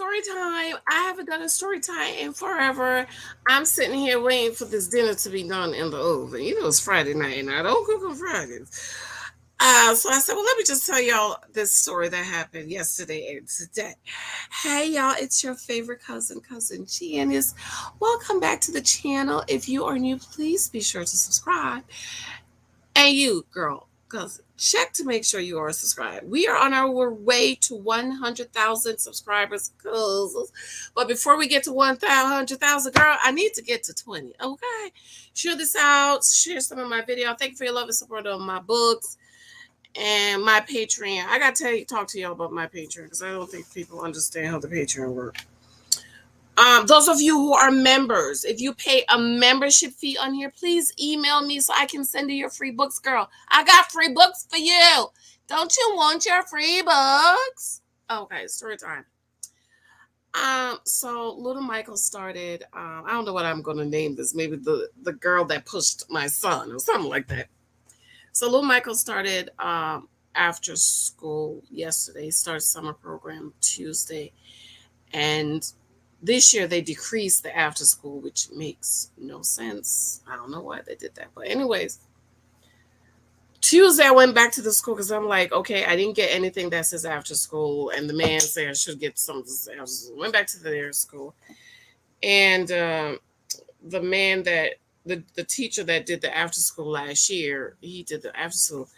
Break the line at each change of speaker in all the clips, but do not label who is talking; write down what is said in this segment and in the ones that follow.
Story time. I haven't done a story time in forever. I'm sitting here waiting for this dinner to be done in the oven. You know, it's Friday night, and I don't cook on Fridays. So I said, well, let me just tell y'all this story that happened yesterday and today. Hey, y'all, it's your favorite cousin Janice. Welcome back to the channel. If you are new, please be sure to subscribe. And you, girl, cousin, check to make sure you are subscribed. We are on our way to 100,000 subscribers, cuz. But before we get to 100,000, girl, I need to get to 20, okay? Share this out. Share some of my video. Thank you for your love and support on my books and my Patreon. I got to talk to y'all about my Patreon because I don't think people understand how the Patreon works. Those of you who are members, if you pay a membership fee on here, please email me so I can send you your free books, girl. I got free books for you. Don't you want your free books? Okay, story time. So little Michael started. I don't know what I'm gonna name this. Maybe the girl that pushed my son or something like that. So little Michael started after school yesterday. Started summer program Tuesday, and this year they decreased the after school, which makes no sense. I don't know why they did that. But anyways, Tuesday I went back to the school because I'm like, okay, I didn't get anything that says after school. And the man said I should get something that says after school. Went back to their school. And the man that, the teacher that did the after school last year, he did the after school.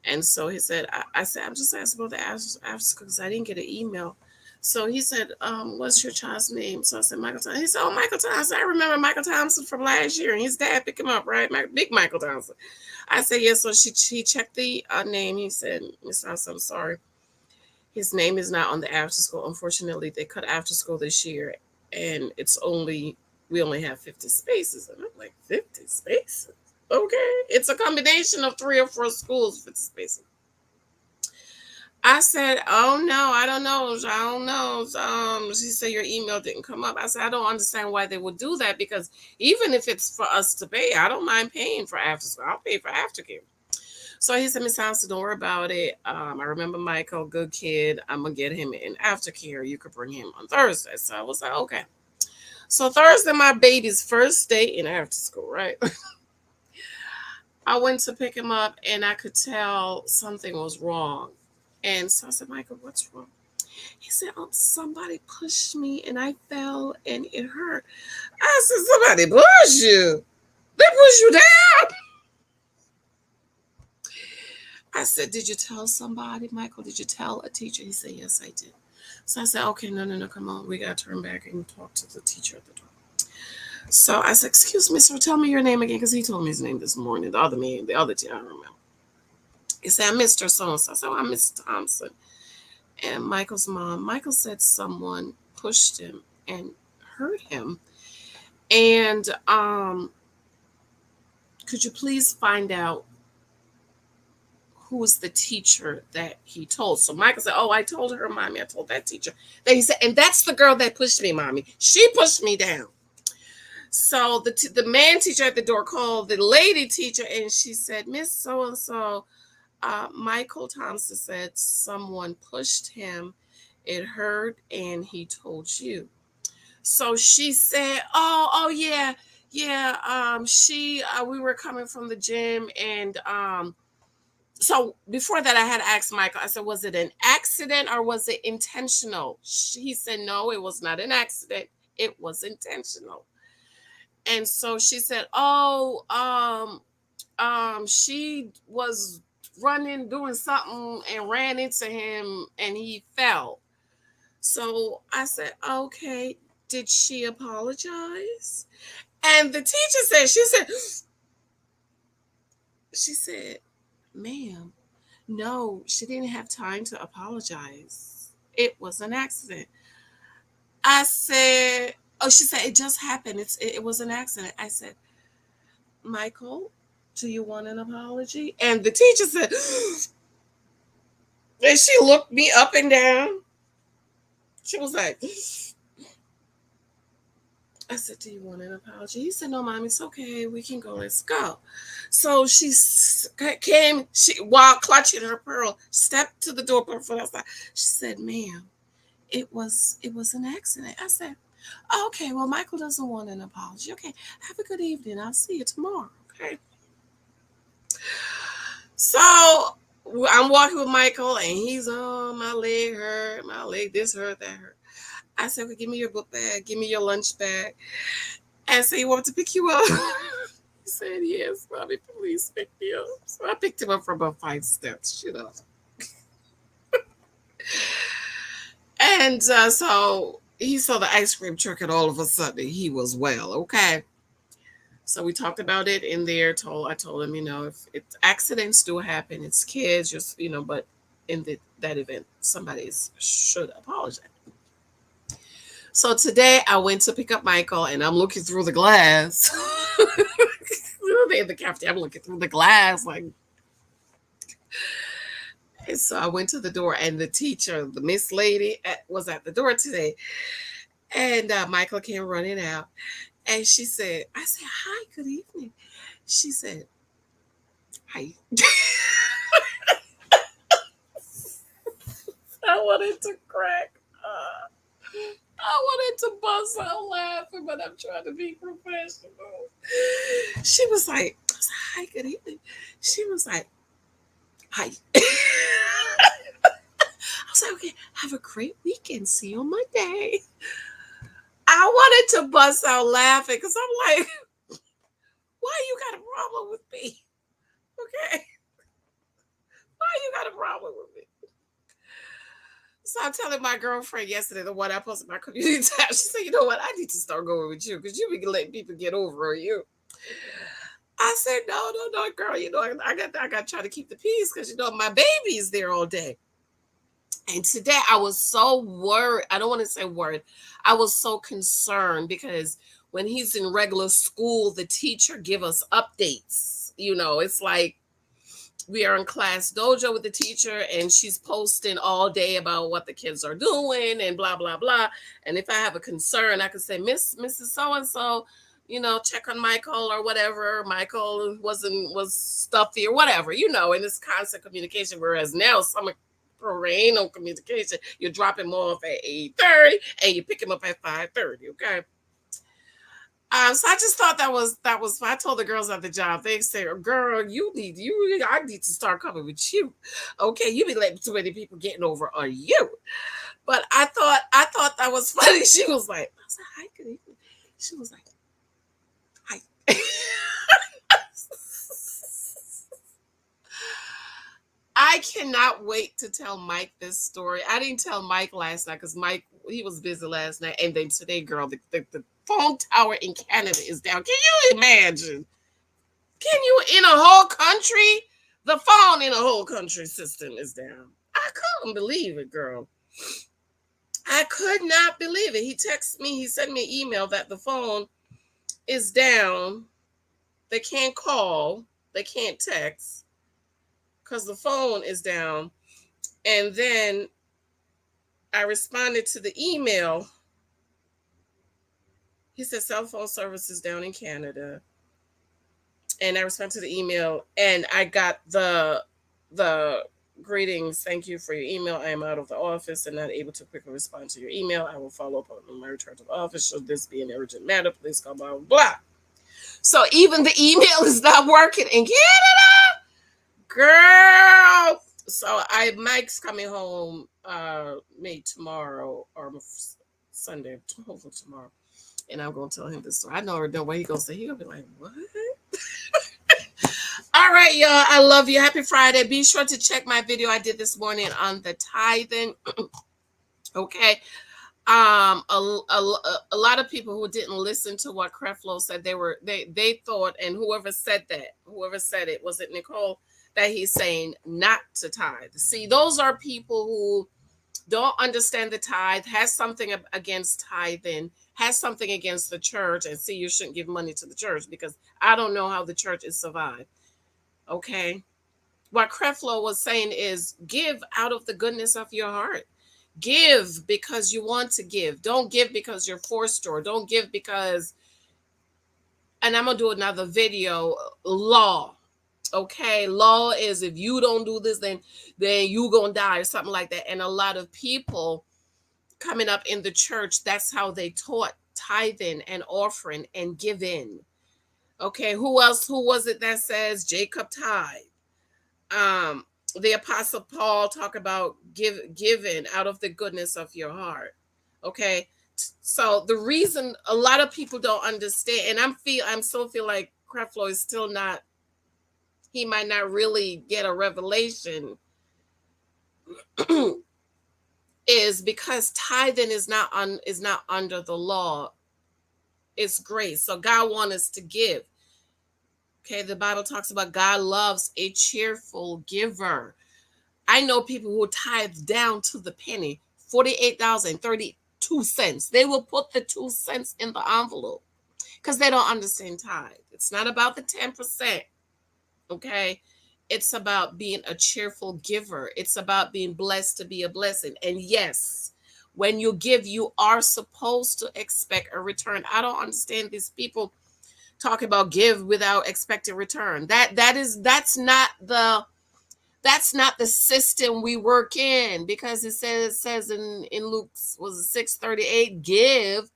And so he said, I said, I'm just asking about the after school because I didn't get an email. So he said, what's your child's name? So I said, Michael Thompson. He said, oh, Michael Thompson. I remember Michael Thompson from last year. And his dad picked him up, right? Big Michael Thompson. I said, yes. So he checked the name. He said, Miss Thompson, I'm sorry. His name is not on the after school. Unfortunately, they cut after school this year. And we only have 50 spaces. And I'm like, 50 spaces? Okay. It's a combination of 3 or 4 schools, 50 spaces. I said, oh no, I don't know. I don't know. She said your email didn't come up. I said, I don't understand why they would do that because even if it's for us to pay, I don't mind paying for after school. I'll pay for aftercare. So he said, Miss Thompson, don't worry about it. I remember Michael, good kid. I'm gonna get him in aftercare. You could bring him on Thursday. So I was like, okay. So Thursday, my baby's first day in after school, right? I went to pick him up and I could tell something was wrong. And so I said, Michael, what's wrong? He said, somebody pushed me and I fell and it hurt. I said, somebody pushed you? They pushed you down? I said, did you tell somebody, Michael? Did you tell a teacher? He said, yes, I did. So I said, okay, no, come on. We got to turn back and talk to the teacher at the door. So I said, excuse me, sir, tell me your name again, because he told me his name this morning. The other man, the other teacher, I don't remember. He said, Mr. So-and-so. I said, I'm Miss Thompson. And Michael's mom, Michael said someone pushed him and hurt him. And could you please find out who was the teacher that he told? So Michael said, oh, I told her, mommy. I told that teacher. Then he said, and that's the girl that pushed me, mommy. She pushed me down. So the man teacher at the door called the lady teacher, and she said, Miss So-and-so, Michael Thompson said someone pushed him, it hurt, and he told you. So she said, oh yeah. We were coming from the gym, and so before that I had asked Michael, I said, was it an accident or was it intentional? He said, no, it was not an accident, it was intentional. And so she said, she was running, doing something, and ran into him, and he fell. So I said, okay, did she apologize? And the teacher said, she said, ma'am, no, she didn't have time to apologize. It was an accident. I said, oh, she said, it just happened. It was an accident. I said, Michael, do you want an apology? And the teacher said, and she looked me up and down. She was like, I said, do you want an apology? He said, no, Mom, it's okay. We can go. Let's go. So she while clutching her pearl, stepped to the door, put her foot outside. She said, ma'am, it was an accident. I said, okay, well, Michael doesn't want an apology. Okay, have a good evening. I'll see you tomorrow. Okay. So I'm walking with Michael, and he's on my leg hurt, my leg this hurt, that hurt. I said, well, give me your book bag, give me your lunch bag. And so he wanted to pick you up. He said, yes, mommy, please pick me up. So I picked him up from about 5 steps, And so he saw the ice cream truck, and all of a sudden he was well, okay. So we talked about it in there. I told him, if accidents do happen, it's kids, just but in that event, somebody should apologize. So today I went to pick up Michael, and I'm looking through the glass. In the cafeteria, I'm looking through the glass, like. And so I went to the door, and the teacher, the Miss Lady, was at the door today. And Michael came running out, and I said, hi, good evening. She said, hi. I wanted to crack up. I wanted to bust out laughing, but I'm trying to be professional. She was like, hi, good evening. She was like, hi. I was like, okay, have a great weekend. See you on Monday. I wanted to bust out laughing because I'm like, why you got a problem with me? Okay. Why you got a problem with me? So I'm telling my girlfriend yesterday, the one I posted my community tab, she said, you know what? I need to start going with you because you be letting people get over on you. I said, no, girl. I got to try to keep the peace because, my baby is there all day. And today I was so worried. I don't want to say worried. I was so concerned because when he's in regular school, the teacher give us updates. It's like we are in class dojo with the teacher, and she's posting all day about what the kids are doing and blah, blah, blah. And if I have a concern, I could say, Mrs. So-and-so, check on Michael or whatever. Michael was stuffy or whatever, in this constant communication. Whereas now, summer ain't no communication. You drop him off at 8:30 and you pick him up at 5:30. Okay. So I just thought that was. I told the girls at the job. They say, "Girl, I need to start coming with you. Okay, you be letting too many people getting over on you." But I thought that was funny. She was like, "I said, hi, good evening." She was like, "Hi." I cannot wait to tell Mike this story. I didn't tell Mike last night because Mike, he was busy last night. And then today, girl, the phone tower in Canada is down. Can you imagine? Can you, in a whole country? The phone in a whole country system is down. I couldn't believe it, girl. I could not believe it. He texted me, he sent me an email that the phone is down. They can't call, they can't text because the phone is down. And then I responded to the email. He said cell phone service is down in Canada. And I responded to the email, and I got the greetings. Thank you for your email. I am out of the office and not able to quickly respond to your email. I will follow up on my return to the office. Should this be an urgent matter, please call blah, blah, blah. So even the email is not working in Canada, girl. So Mike's coming home maybe tomorrow or Sunday, hopefully tomorrow. And I'm going to tell him this story. I know what he going to say. He going to be like, what? All right, y'all. I love you. Happy Friday. Be sure to check my video I did this morning on the tithing. Okay. A lot of people who didn't listen to what Creflo said, they thought, and whoever said it, was it Nicole, that he's saying not to tithe. See, those are people who don't understand the tithe, has something against tithing, has something against the church, and see, you shouldn't give money to the church because I don't know how the church is survived. Okay. What Creflo was saying is give out of the goodness of your heart. Give because you want to give. Don't give because you're forced to, or don't give because, and I'm going to do another video, law. Okay. Law is if you don't do this, then you going to die or something like that. And a lot of people coming up in the church, that's how they taught tithing and offering and giving. Okay, who else? Who was it that says Jacob tithe? Um, the Apostle Paul talk about giving out of the goodness of your heart. Okay, so the reason a lot of people don't understand, and I'm still feel like Creflo is still not. He might not really get a revelation. Is because tithing is not under the law. It's grace. So God wants us to give. Okay, the Bible talks about God loves a cheerful giver. I know people who tithe down to the penny, $48.32. They will put the 2 cents in the envelope because they don't understand tithe. It's not about the 10%. Okay. It's about being a cheerful giver. It's about being blessed to be a blessing. And yes, when you give, you are supposed to expect a return. I don't understand these people talk about give without expecting return. That's not the system we work in, because it says in Luke's was it 6:38, give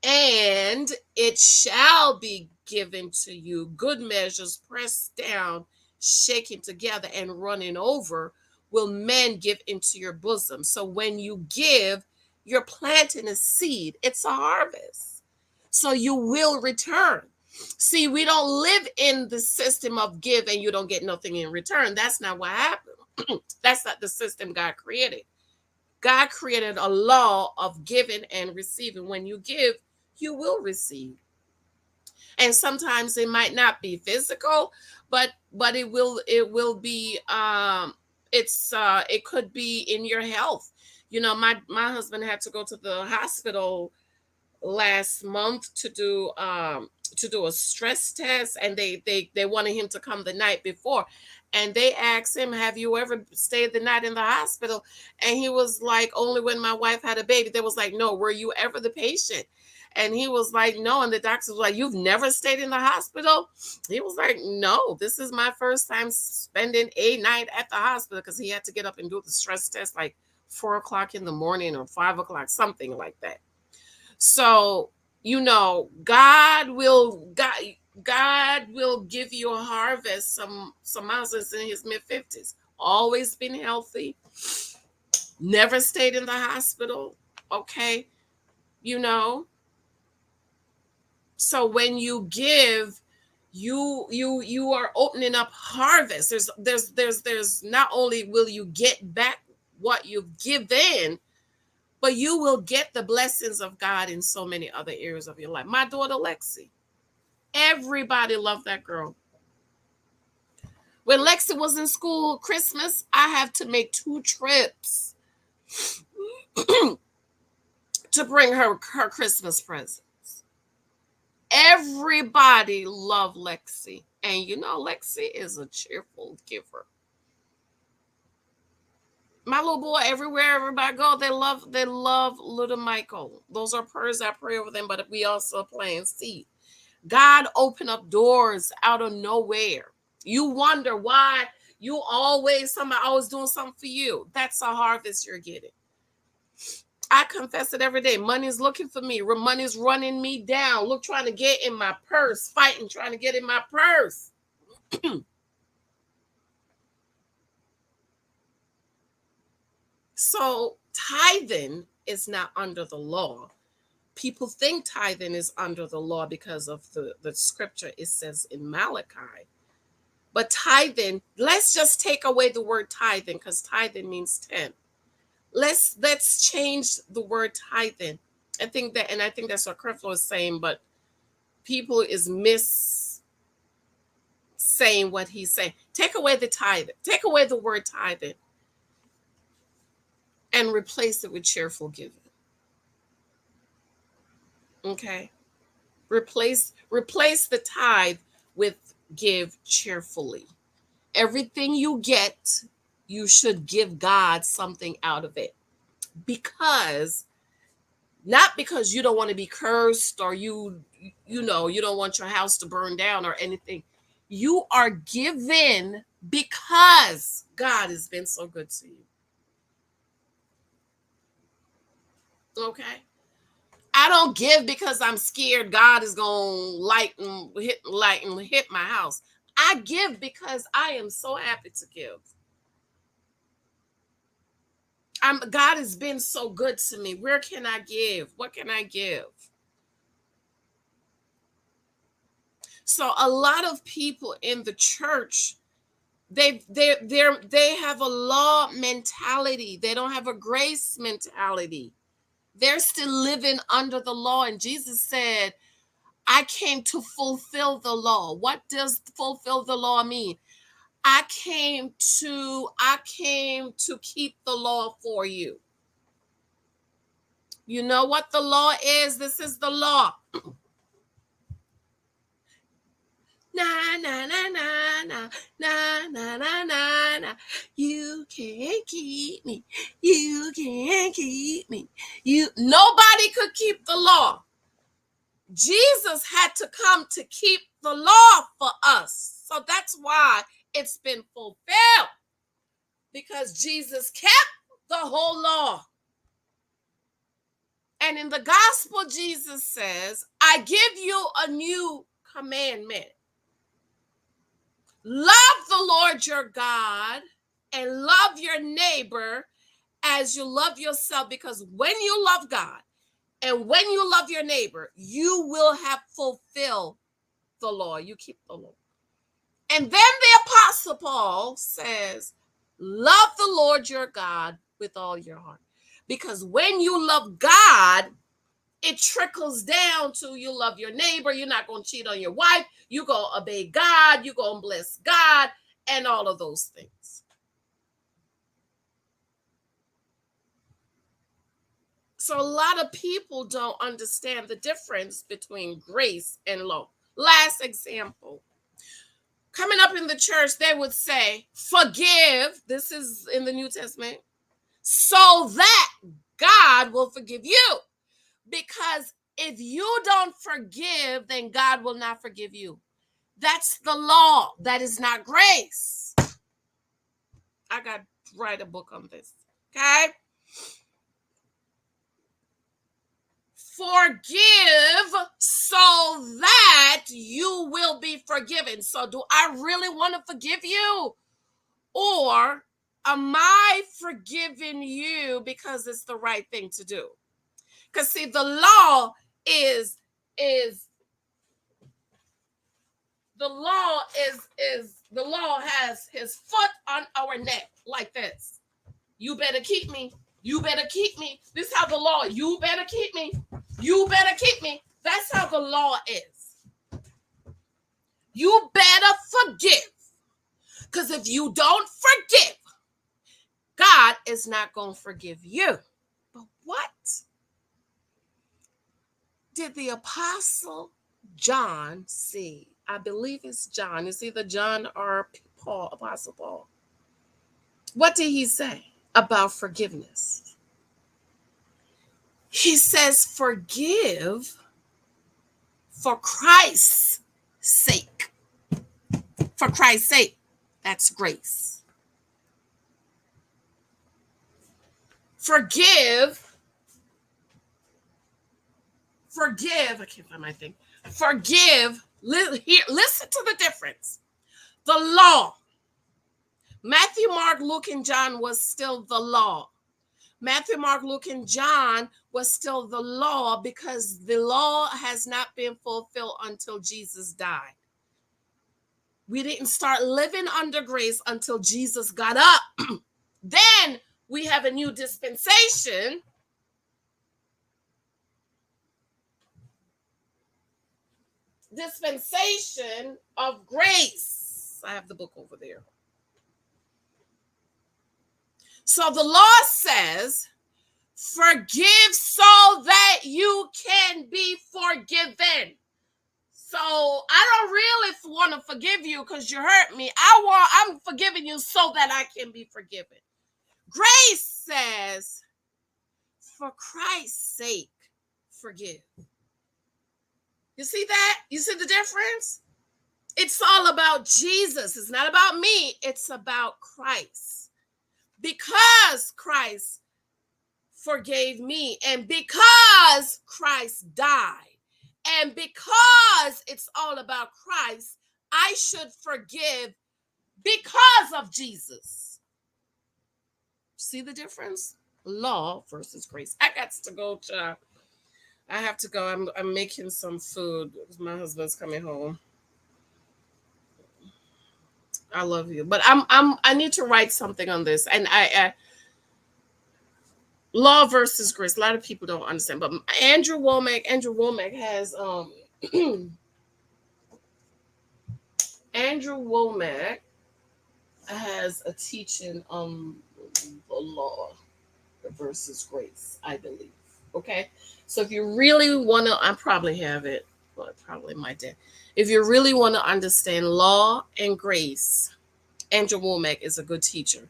and it shall be given to you. Good measures pressed down, shaking together, and running over will men give into your bosom. So when you give, you're planting a seed. It's a harvest. So you will return. See, we don't live in the system of give and you don't get nothing in return. That's not what happened. That's not the system God created. God created a law of giving and receiving. When you give, you will receive. And sometimes it might not be physical, but it will be it could be in your health. My husband had to go to the hospital last month to do a stress test, and they wanted him to come the night before, and they asked him, have you ever stayed the night in the hospital? And he was like, only when my wife had a baby. They was like, no, were you ever the patient? And he was like, no. And the doctor was like, you've never stayed in the hospital? He was like, no, this is my first time spending a night at the hospital, because he had to get up and do the stress test like 4 o'clock in the morning or 5 o'clock, something like that. So, God will give you a harvest. Some Moses in his mid-50s, always been healthy, never stayed in the hospital. Okay, you know. So when you give, you are opening up harvest. There's not only will you get back what you've given, but you will get the blessings of God in so many other areas of your life. My daughter Lexi, everybody loved that girl. When Lexi was in school, Christmas, I have to make 2 trips to bring her Christmas presents. Everybody loved Lexi. And Lexi is a cheerful giver. My little boy, everywhere everybody go, they love little Michael. Those are prayers I pray over them, but we also plant seed. God opened up doors out of nowhere. You wonder why somebody always doing something for you. That's a harvest you're getting. I confess it every day. Money's looking for me. Money's running me down. Look, trying to get in my purse, fighting, trying to get in my purse. So tithing is not under the law. People think tithing is under the law because of the scripture it says in Malachi. But tithing, let's just take away the word tithing, because tithing means 10. Let's change the word tithing. I think that's what Creflo is saying, but people is saying what he's saying. Take away the tithing. Take away the word tithing and replace it with cheerful giving. Okay? Replace the tithe with give cheerfully. Everything you get, you should give God something out of it. Not because you don't want to be cursed, or you don't want your house to burn down or anything. You are given because God has been so good to you. Okay. I don't give because I'm scared God is going to hit my house. I give because I am so happy to give. God has been so good to me. Where can I give? What can I give? So a lot of people in the church, they have a law mentality. They don't have a grace mentality. They're still living under the law. And Jesus said, I came to fulfill the law. What does fulfill the law mean? I came to keep the law for you. You know what the law is? This is the law. Na na na na na na na na na na. You can't keep me. You can't keep me. Nobody could keep the law. Jesus had to come to keep the law for us. So that's why it's been fulfilled. Because Jesus kept the whole law. And in the gospel, Jesus says, I give you a new commandment. Love the Lord your God and love your neighbor as you love yourself. Because when you love God and when you love your neighbor, you will have fulfilled the law. You keep the law. And then the Apostle Paul says, love the Lord your God with all your heart. Because when you love God, it trickles down to you love your neighbor. You're not going to cheat on your wife. You're going to obey God. You're going to bless God and all of those things. So a lot of people don't understand the difference between grace and law. Last example. Coming up in the church, they would say, forgive. This is in the New Testament. So that God will forgive you. Because if you don't forgive, then God will not forgive you. That's the law. That is not grace. I got to write a book on this. Okay? Forgive so that you will be forgiven. So do I really want to forgive you? Or am I forgiving you because it's the right thing to do? Because see, the law is the law has his foot on our neck like this. You better keep me. You better keep me. This is how the law, you better keep me. You better keep me. That's how the law is. You better forgive. Because if you don't forgive, God is not going to forgive you. But what did the Apostle John see? I believe it's John. It's either John or Paul, Apostle Paul. What did he say about forgiveness? He says, forgive for Christ's sake. For Christ's sake. That's grace. Forgive. I can't find my thing. Forgive. Here, listen to the difference. The law. Matthew, Mark, Luke, and John was still the law. Matthew, Mark, Luke, and John was still the law because the law has not been fulfilled until Jesus died. We didn't start living under grace until Jesus got up. Then we have a new dispensation. Dispensation of grace. I have the book over there. So the law says, forgive so that you can be forgiven. So I don't really want to forgive you because you hurt me. I'm forgiving you so that I can be forgiven. Grace says, for Christ's sake, forgive. You see that? You see the difference? It's all about Jesus. It's not about me. It's about Christ. Because Christ forgave me. And because Christ died, and because it's all about Christ, I should forgive because of Jesus. See the difference? Law versus grace. I got to go, child. I have to go. I'm making some food. My husband's coming home. I love you, but I need to write something on this, and I law versus grace. A lot of people don't understand, but Andrew Womack has Andrew Womack has a teaching on the law versus grace, I believe. Okay, so if you really want to, I probably have it, but probably my dad. If you really want to understand law and grace, Andrew Womack is a good teacher.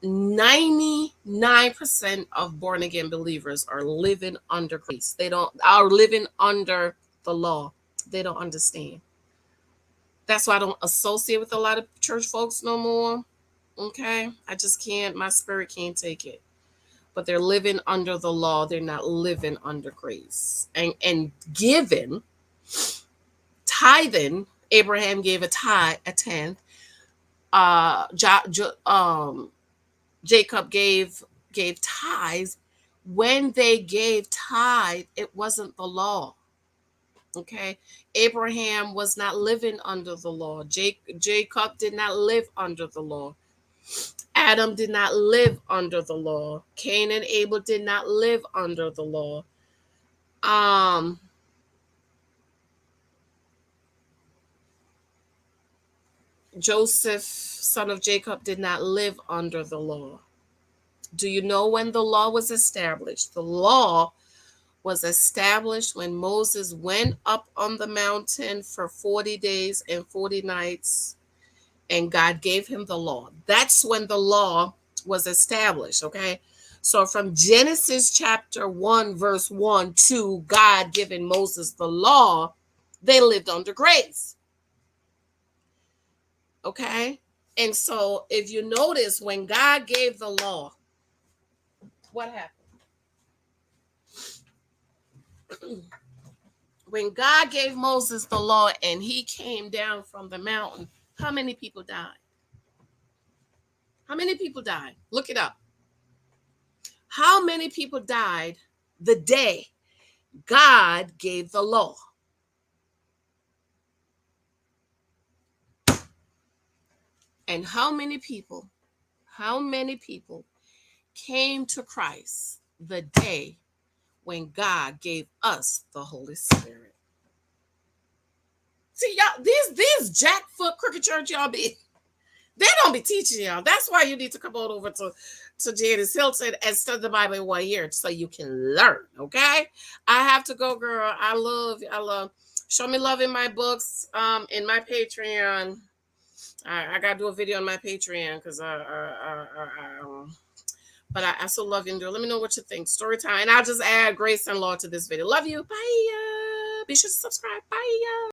99% of born again believers are living under grace. They are living under the law. They don't understand. That's why I don't associate with a lot of church folks no more. Okay, I just can't. My spirit can't take it. But they're living under the law. They're not living under grace. And giving, tithing. Abraham gave a tenth. Jacob gave tithes. When they gave tithe, it wasn't the law. Okay, Abraham was not living under the law. Jacob did not live under the law. Adam did not live under the law. Cain and Abel did not live under the law. Joseph, son of Jacob, did not live under the law. Do you know when the law was established? The law was established when Moses went up on the mountain for 40 days and 40 nights, and God gave him the law. That's when the law was established, okay? So from Genesis chapter 1, verse 1 to God giving Moses the law, they lived under grace, okay? And so if you notice, when God gave the law, what happened? When God gave Moses the law and he came down from the mountain, how many people died? How many people died? Look it up. How many people died the day God gave the law? And how many people came to Christ the day when God gave us the Holy Spirit? See, y'all, these jackfoot crooked church y'all be, they don't be teaching y'all. That's why you need to come on over to Janicehylton and study the Bible in 1 year so you can learn, okay? I have to go, girl. I love. Show me love in my books, in my Patreon. I got to do a video on my Patreon because but I still love you. Let me know what you think. Story time. And I'll just add grace and law to this video. Love you. Bye. Be sure to subscribe. Bye.